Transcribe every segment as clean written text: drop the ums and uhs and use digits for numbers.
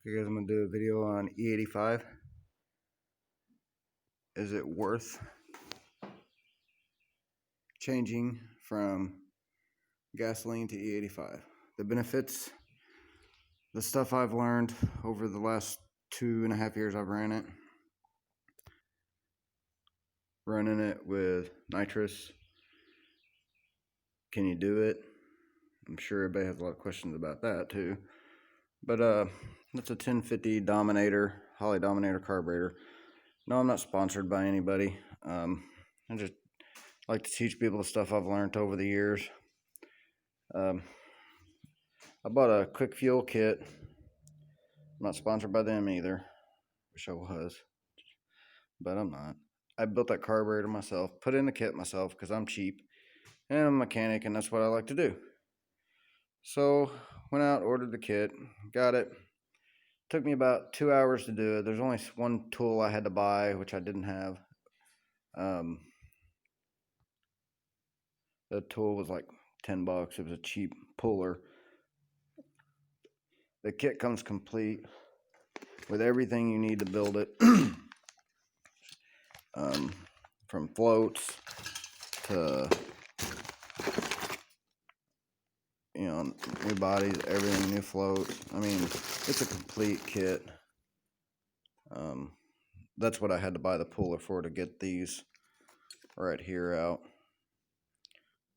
Okay guys, I'm going to do a video on E85. Is it worth changing from gasoline to E85? The benefits, the stuff I've learned over the last 2.5 years I've ran it. Running it with nitrous. Can you do it? I'm sure everybody has a lot of questions about that too. But that's a 1050 Dominator, Holley Dominator carburetor. No, I'm not sponsored by anybody. I just like to teach people the stuff I've learned over the years. I bought a quick fuel kit. I'm not sponsored by them either. Wish I was, but I'm not. I built that carburetor myself, put in the kit myself because I'm cheap and I'm a mechanic and that's what I like to do. So went out, ordered the kit, got it. Took me about 2 hours to do it. There's only one tool I had to buy, which I didn't have. The tool was like $10. It was a cheap puller. The kit comes complete with everything you need to build it. From floats to, new bodies, everything, new floats. I mean, it's a complete kit. That's what I had to buy the puller for, to get these right here out.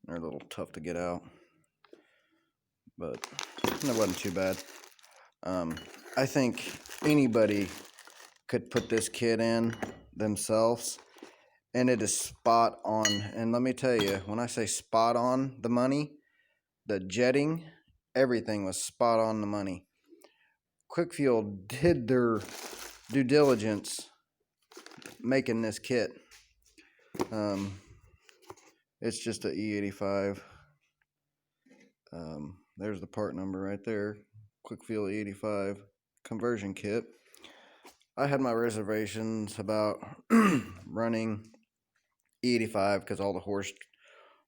They're a little tough to get out, but it wasn't too bad. I think anybody could put this kit in themselves, and it is spot on. And let me tell you, when I say spot on the money, the jetting, everything was spot on the money. Quick Fuel did their due diligence making this kit. It's just an E85. There's the part number right there. Quick Fuel E85 conversion kit. I had my reservations about running E85 because all the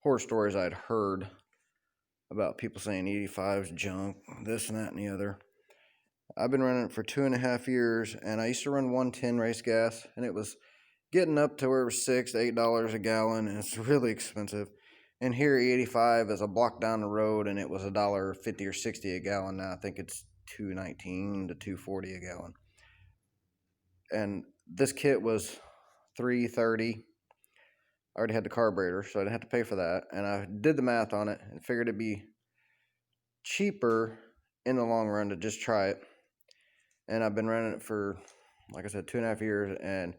horror stories I'd heard about people saying E85's junk, this and that and the other. I've been running it for 2.5 years, and I used to run 110 race gas, and it was getting up to where it was $6 to $8 a gallon, and it's really expensive. And here E85 is a block down the road, and it was $1.50 or $1.60 a gallon. Now I think it's $2.19 to $2.40 a gallon. And this kit was $3.30. I already had the carburetor, so I didn't have to pay for that. And I did the math on it and figured it'd be cheaper in the long run to just try it. And I've been running it for, like I said, 2.5 years, and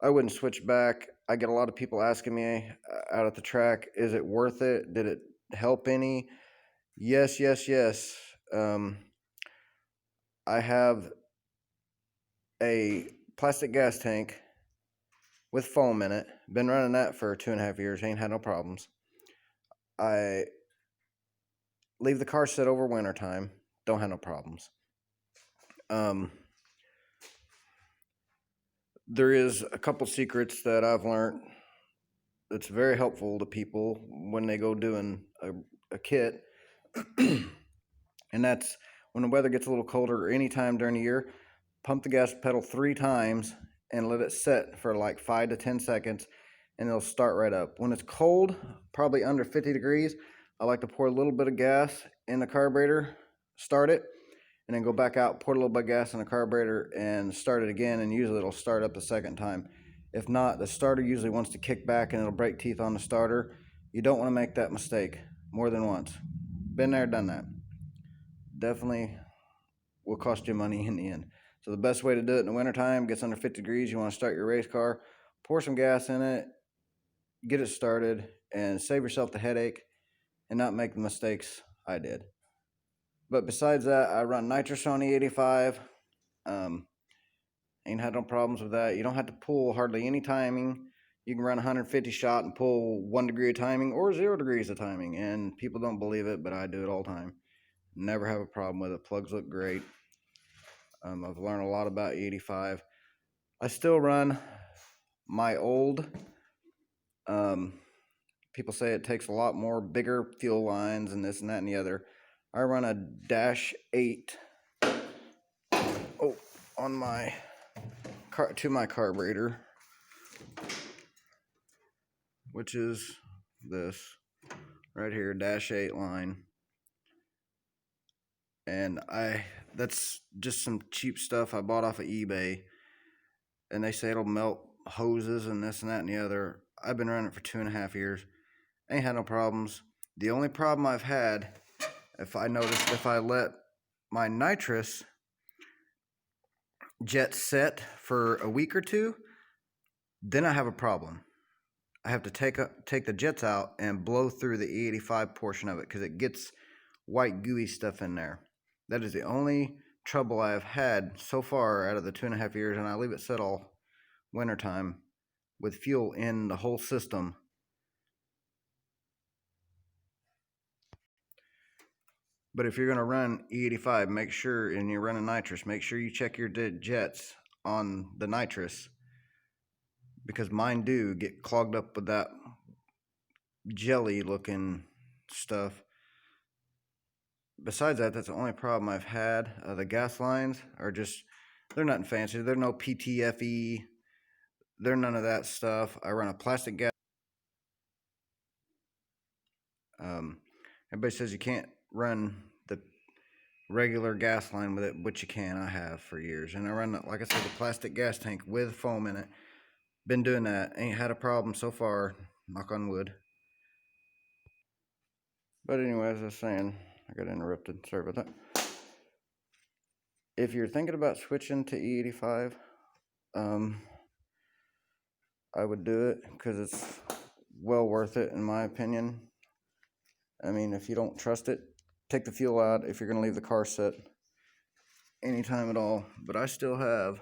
I wouldn't switch back. I get a lot of people asking me out at the track, is it worth it? Did it help any? Yes, yes, yes. I have a plastic gas tank with foam in it. Been running that for 2.5 years. Ain't had no problems. I leave the car sit over winter time. Don't have no problems. There is a couple secrets that I've learned that's very helpful to people when they go doing a kit. And that's when the weather gets a little colder or any time during the year, pump the gas pedal 3 times and let it set for like 5 to 10 seconds, and it'll start right up. When it's cold, probably under 50 degrees, I like to pour a little bit of gas in the carburetor, start it, and then go back out, pour a little bit of gas in the carburetor and start it again, and usually it'll start up the second time. If not, the starter usually wants to kick back and it'll break teeth on the starter. You don't want to make that mistake more than once. Been there, done that. Definitely will cost you money in the end. So the best way to do it in the wintertime, gets under 50 degrees, you want to start your race car, pour some gas in it, get it started, and save yourself the headache and not make the mistakes I did. But besides that, I run nitrous on E85. Ain't had no problems with that. You don't have to pull hardly any timing. You can run 150 shot and pull 1 degree of timing or 0 degrees of timing. And people don't believe it, but I do it all the time. Never have a problem with it. Plugs look great. I've learned a lot about E85. I still run my old. People say it takes a lot more bigger fuel lines and this and that and the other. I run a -8 on my carburetor, which is this right here, -8 line. And that's just some cheap stuff I bought off of eBay, and they say it'll melt hoses and this and that and the other. I've been running it for 2.5 years. Ain't had no problems. The only problem I've had, if I let my nitrous jet set for a week or two, then I have a problem. I have to take the jets out and blow through the E85 portion of it because it gets white gooey stuff in there. That is the only trouble I've had so far out of the 2.5 years, and I leave it set all wintertime with fuel in the whole system. But if you're going to run E85, make sure, and you're running nitrous, make sure you check your jets on the nitrous, because mine do get clogged up with that jelly looking stuff. Besides that, that's the only problem I've had. The gas lines are just, they're nothing fancy. They're no PTFE. They're none of that stuff. I run a plastic gas. Everybody says you can't run the regular gas line with it, but you can. I have for years. And I run, like I said, the plastic gas tank with foam in it. Been doing that. Ain't had a problem so far. Knock on wood. But anyway, as I was saying, I got interrupted. Sorry about that. If you're thinking about switching to E85, I would do it because it's well worth it in my opinion. I mean, if you don't trust it, take the fuel out if you're going to leave the car set anytime at all. But I still have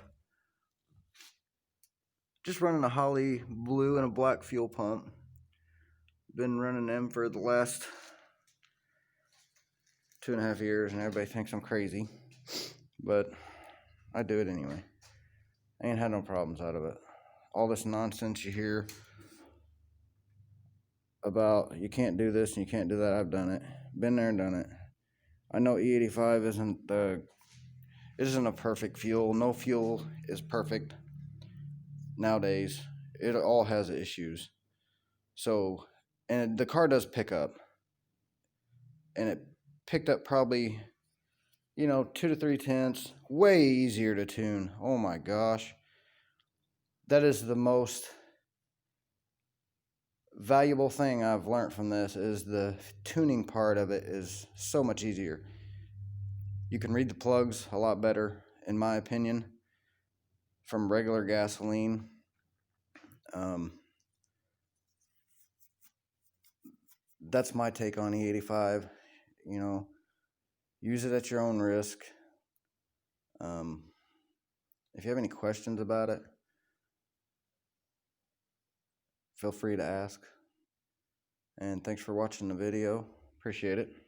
just running a Holly blue and a black fuel pump. Been running them for the last 2.5 years, and everybody thinks I'm crazy, but I do it anyway. I ain't had no problems out of it. All this nonsense you hear about you can't do this and you can't do that, I've done it. Been there and done it. I know E85 isn't a perfect fuel. No fuel is perfect nowadays. It all has issues. So, and the car does pick up. And it picked up probably, 2 to 3 tenths. Way easier to tune. Oh my gosh. That is the most valuable thing I've learned from this, is the tuning part of it is so much easier. You can read the plugs a lot better, in my opinion, from regular gasoline. That's my take on E85. Use it at your own risk. If you have any questions about it, feel free to ask. And thanks for watching the video. Appreciate it.